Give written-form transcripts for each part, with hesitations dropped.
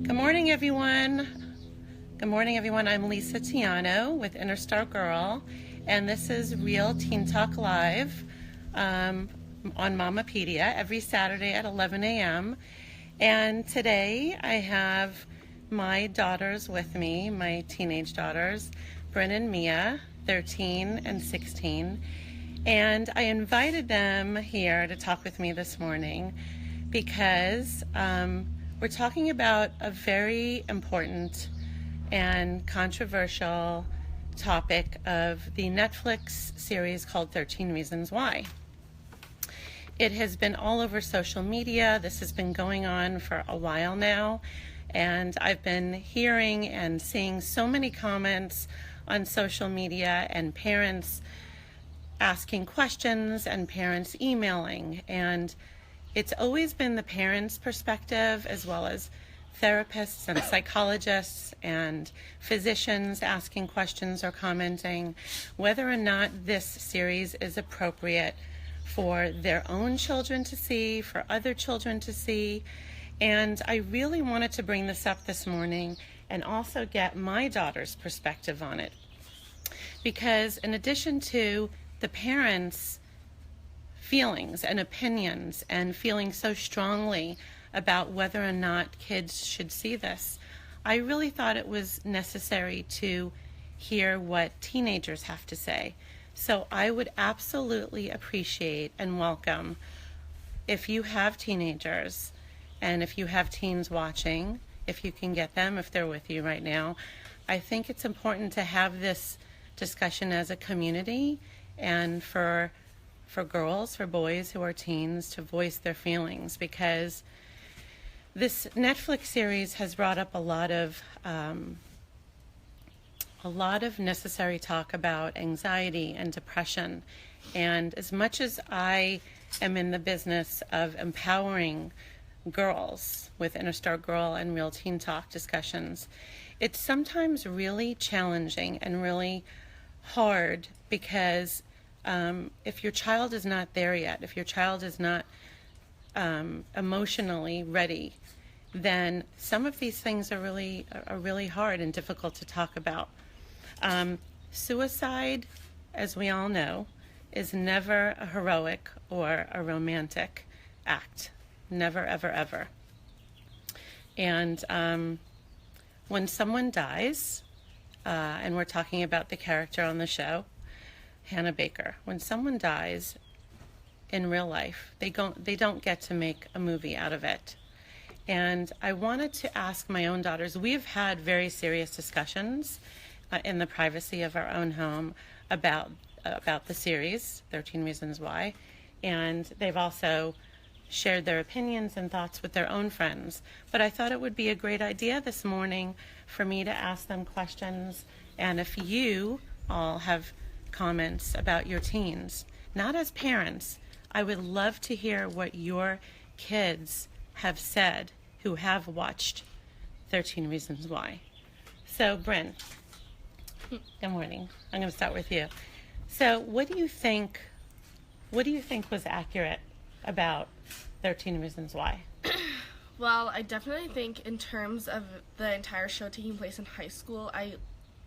Good morning, everyone. Good morning, everyone. I'm Lisa Tiano with Interstar Girl, and this is Real Teen Talk Live on Mamapedia every Saturday at 11 a.m. And today I have my daughters with me, my teenage daughters, Bryn and Mia, 13 and 16. And I invited them here to talk with me this morning because we're talking about a very important and controversial topic of the Netflix series called 13 Reasons Why. It has been all over social media. This has been going on for a while now, and I've been hearing and seeing so many comments on social media and parents asking questions and parents emailing, and it's always been the parents' perspective as well as therapists and psychologists and physicians asking questions or commenting whether or not this series is appropriate for their own children to see, for other children to see. And I really wanted to bring this up this morning and also get my daughter's perspective on it. Because in addition to the parents' feelings and opinions and feeling so strongly about whether or not kids should see this, I really thought it was necessary to hear what teenagers have to say. So I would absolutely appreciate and welcome if you have teenagers and if you have teens watching, if you can get them, if they're with you right now. I think it's important to have this discussion as a community and for girls, for boys who are teens to voice their feelings, because this Netflix series has brought up a lot of necessary talk about anxiety and depression. And as much as I am in the business of empowering girls with Interstar Girl and Real Teen Talk discussions, it's sometimes really challenging and really hard because if your child is not there yet, if your child is not emotionally ready, then some of these things are really hard and difficult to talk about. Suicide, as we all know, is never a heroic or a romantic act. Never, ever, ever. And when someone dies, and we're talking about the character on the show, Hannah Baker, when someone dies in real life, they don't get to make a movie out of it. And I wanted to ask my own daughters, we've had very serious discussions in the privacy of our own home about the series, 13 Reasons Why, and they've also shared their opinions and thoughts with their own friends. But I thought it would be a great idea this morning for me to ask them questions, and if you all have comments about your teens, not as parents, I would love to hear what your kids have said who have watched 13 Reasons Why. So, Bryn, good morning. I'm going to start with you. So, what do you think was accurate about 13 Reasons Why? Well, I definitely think in terms of the entire show taking place in high school, I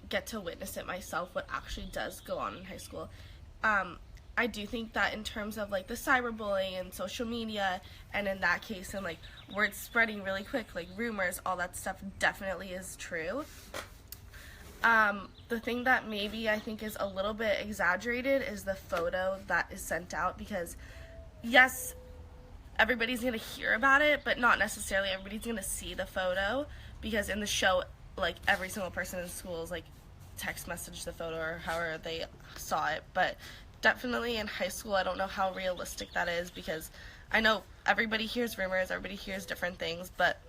get to witness it myself, what actually does go on in high school. I do think that in terms of like the cyberbullying and social media, and in that case, and like word spreading really quick, like rumors, all that stuff definitely is true. The thing that maybe I think is a little bit exaggerated is the photo that is sent out, because yes, everybody's going to hear about it, but not necessarily everybody's going to see the photo, because in the show, like every single person in school is like text message the photo or however they saw it. But definitely in high school, I don't know how realistic that is, because I know everybody hears rumors, everybody hears different things, but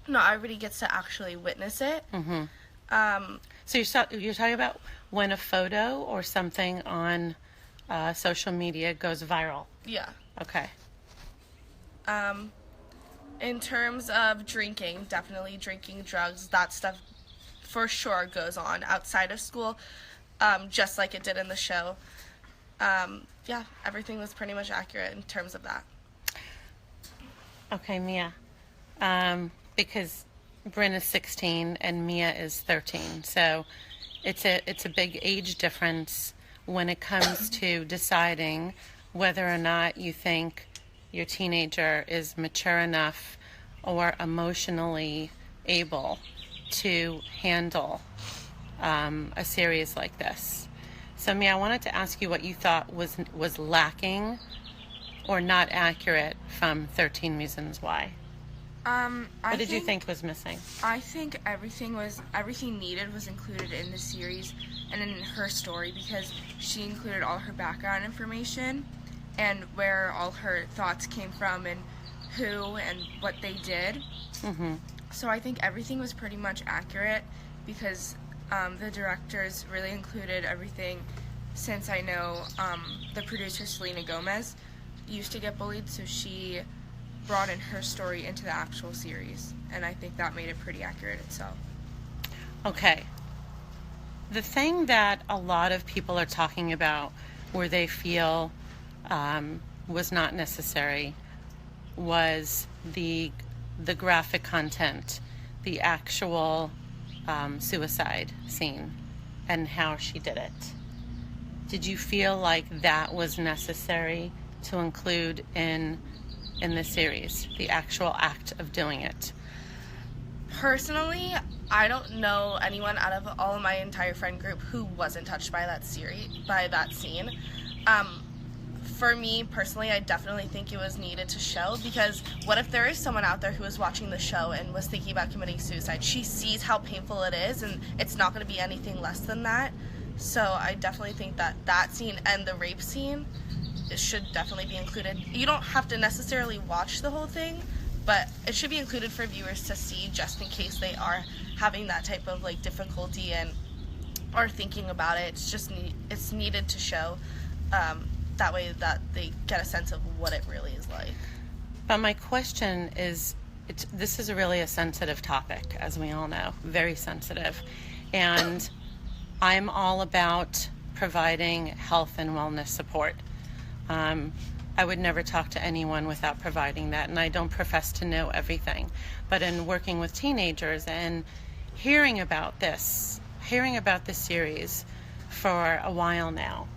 not everybody gets to actually witness it. Mm-hmm. So you're talking about when a photo or something on social media goes viral? Yeah. Okay. In terms of drinking, definitely drinking, drugs, that stuff for sure goes on outside of school, just like it did in the show. Yeah, everything was pretty much accurate in terms of that. Okay, Mia. Because Bryn is 16 and Mia is 13. So it's a big age difference when it comes to deciding whether or not you think your teenager is mature enough or emotionally able to handle a series like this. So Mia, I wanted to ask you what you thought was lacking or not accurate from 13 Reasons Why. What did you think was missing? I think everything needed was included in the series and in her story, because she included all her background information and where all her thoughts came from and who and what they did. Mm-hmm. So I think everything was pretty much accurate, because the directors really included everything, since I know the producer, Selena Gomez, used to get bullied, so she brought in her story into the actual series, and I think that made it pretty accurate itself. Okay. The thing that a lot of people are talking about where they feel was not necessary was the graphic content, the actual suicide scene, and how she did it. Did you feel like that was necessary to include in the series, the actual act of doing it? Personally, I don't know anyone out of all of my entire friend group who wasn't touched by that scene. For me personally, I definitely think it was needed to show, because what if there is someone out there who was watching the show and was thinking about committing suicide? She sees how painful it is, and it's not going to be anything less than that. So I definitely think that scene and the rape scene, it should definitely be included. You don't have to necessarily watch the whole thing, but it should be included for viewers to see, just in case they are having that type of like difficulty and are thinking about it. It's needed to show, that way that they get a sense of what it really is like. But my question is, this is really a sensitive topic, as we all know, very sensitive, and I'm all about providing health and wellness support. I would never talk to anyone without providing that, and I don't profess to know everything. But in working with teenagers and hearing about this series for a while now,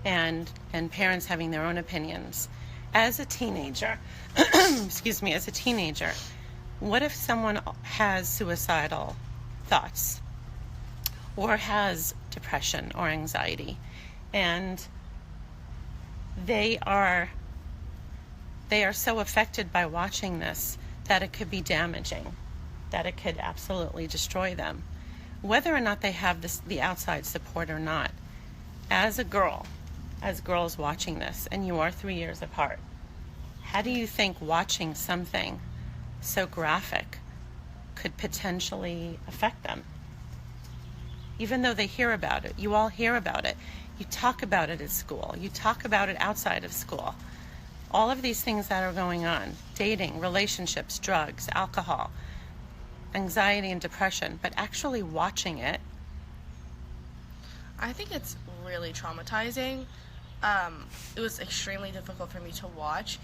and parents having their own opinions, as a teenager, as a teenager, what if someone has suicidal thoughts or has depression or anxiety, and they are so affected by watching this that it could be damaging, that it could absolutely destroy them, whether or not they have the outside support or not. As girls watching this, and you are 3 years apart, how do you think watching something so graphic could potentially affect them? Even though they hear about it, you all hear about it, you talk about it at school, you talk about it outside of school. All of these things that are going on, dating, relationships, drugs, alcohol, anxiety and depression, but actually watching it. I think it's really traumatizing. It was extremely difficult for me to watch.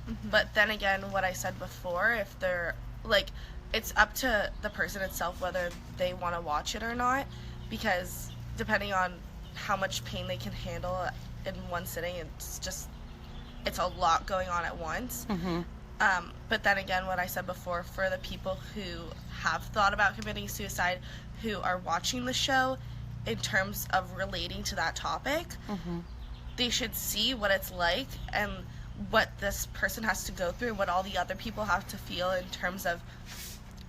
Mm-hmm. But then again, what I said before, if they're, like, it's up to the person itself whether they want to watch it or not, because depending on how much pain they can handle in one sitting, it's a lot going on at once. Mm-hmm. But then again, what I said before, for the people who have thought about committing suicide, who are watching the show, in terms of relating to that topic, mm-hmm. they should see what it's like and what this person has to go through, what all the other people have to feel in terms of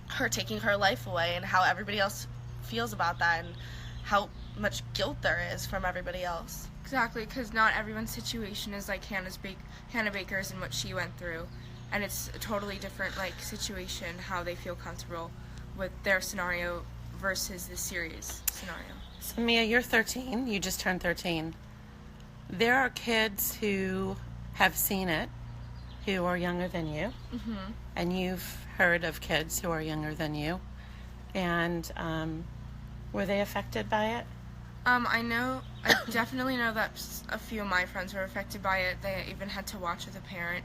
her taking her life away, and how everybody else feels about that, and how much guilt there is from everybody else. Exactly, because not everyone's situation is like Hannah Baker's and what she went through, and it's a totally different situation, how they feel comfortable with their scenario versus the series scenario. So Mia, you're 13. You just turned 13. There are kids who have seen it, who are younger than you, Mm-hmm. and you've heard of kids who are younger than you. And were they affected by it? I definitely know that a few of my friends were affected by it. They even had to watch with a parent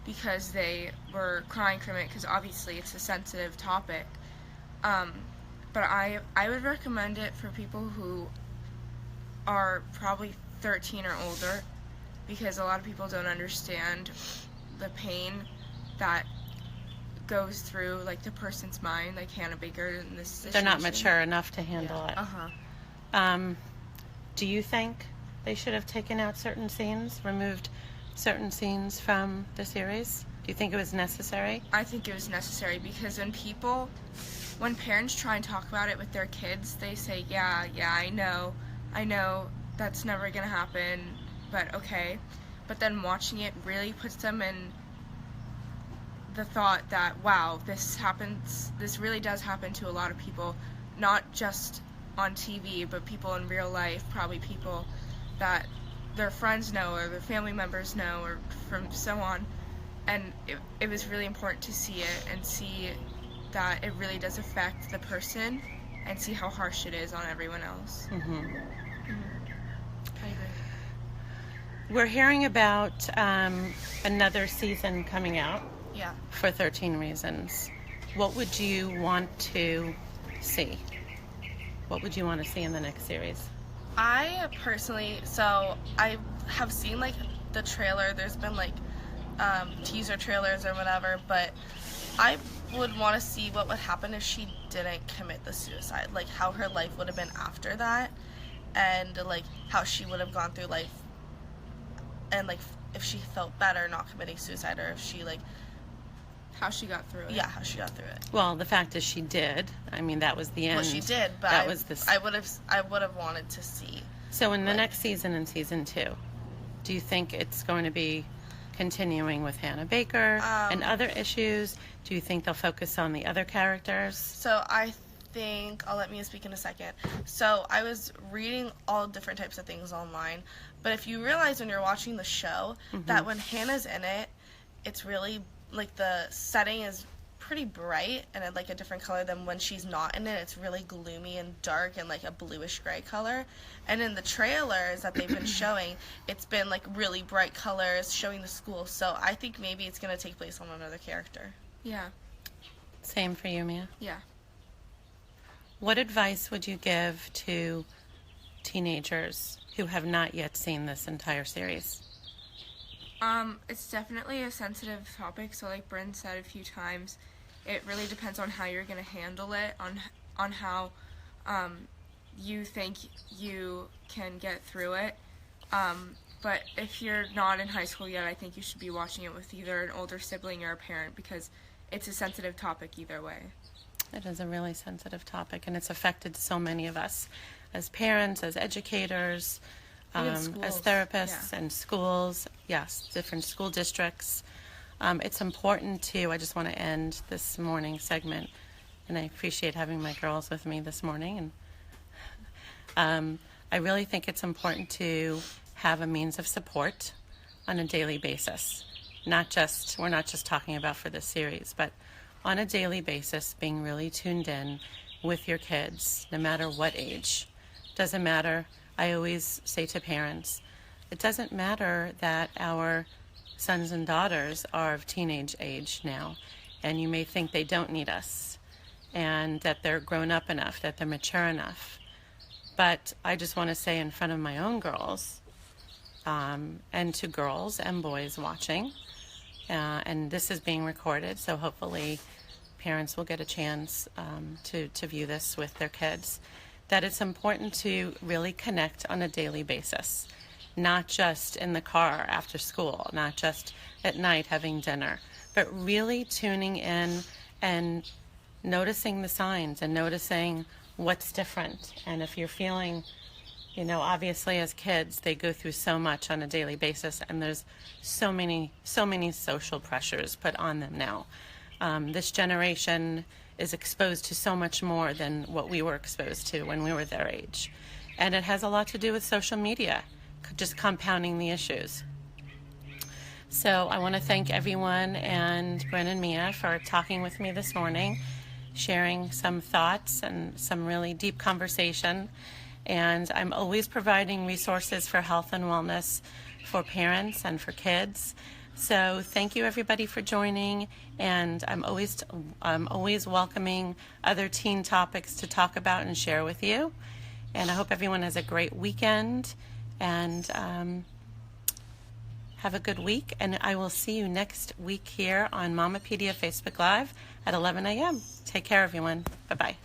because they were crying from it, because obviously it's a sensitive topic. But I would recommend it for people who are probably 13 or older, because a lot of people don't understand the pain that goes through like the person's mind, like Hannah Baker in this situation. They're not mature enough to handle it. Do you think they should have taken out certain scenes, removed certain scenes from the series? Do you think it was necessary? I think it was necessary, because when parents try and talk about it with their kids, they say, yeah, I know, that's never gonna happen, but okay. But then watching it really puts them in the thought that, wow, this really does happen to a lot of people, not just on TV, but people in real life, probably people that their friends know or their family members know, or from so on. And it was really important to see it and see that it really does affect the person, and see how harsh it is on everyone else. Mm-hmm. I agree. We're hearing about another season coming out Yeah. for 13 Reasons. What would you want to see? What would you want to see in the next series? I personally, so I have seen like the trailer. There's been like teaser trailers or whatever, but I would want to see what would happen if she didn't commit the suicide, like how her life would have been after that, and like how she would have gone through life, and like if she felt better not committing suicide, or if she like How she got through it. yeah, how she got through it. Well, the fact is she did. I mean, that was the end. Well, she did, but that was the... I would have wanted to see. So in the like- next season, in season 2, do you think it's going to be continuing with Hannah Baker and other issues? Do you think they'll focus on the other characters? So I think, I'll let Mia speak in a second. So I was reading all different types of things online, but if you realize when you're watching the show that when Hannah's in it, it's really, like, the setting is pretty bright and like a different color than when she's not in it. It's really gloomy and dark and like a bluish gray color. And in the trailers that they've been showing, it's been like really bright colors showing the school. So I think maybe it's going to take place on another character. Yeah. Same for you, Mia. Yeah. What advice would you give to teenagers who have not yet seen this entire series? It's definitely a sensitive topic, so like Bryn said a few times, it really depends on how you're going to handle it, on how you think you can get through it. But if you're not in high school yet, I think you should be watching it with either an older sibling or a parent, because it's a sensitive topic either way. It is a really sensitive topic, and it's affected so many of us as parents, as educators, Even as schools, therapists, yeah. and schools, yes, different school districts. It's important to, I just want to end this morning segment, and I appreciate having my girls with me this morning. And I really think it's important to have a means of support on a daily basis. We're not just talking about for this series, but on a daily basis, being really tuned in with your kids, no matter what age. Doesn't matter. I always say to parents, it doesn't matter that our sons and daughters are of teenage age now, and you may think they don't need us, and that they're grown up enough, that they're mature enough. But I just want to say in front of my own girls, and to girls and boys watching, and this is being recorded, so hopefully parents will get a chance to view this with their kids, that it's important to really connect on a daily basis, not just in the car after school, not just at night having dinner, but really tuning in and noticing the signs and noticing what's different. And if you're feeling, obviously as kids, they go through so much on a daily basis, and there's so many social pressures put on them now. This generation is exposed to so much more than what we were exposed to when we were their age. And it has a lot to do with social media, just compounding the issues. So I want to thank everyone and Bryn and Mia for talking with me this morning, sharing some thoughts and some really deep conversation. And I'm always providing resources for health and wellness for parents and for kids. So thank you everybody for joining, and I'm always welcoming other teen topics to talk about and share with you. And I hope everyone has a great weekend, and have a good week. And I will see you next week here on Mamapedia Facebook Live at 11 a.m. Take care, everyone. Bye-bye.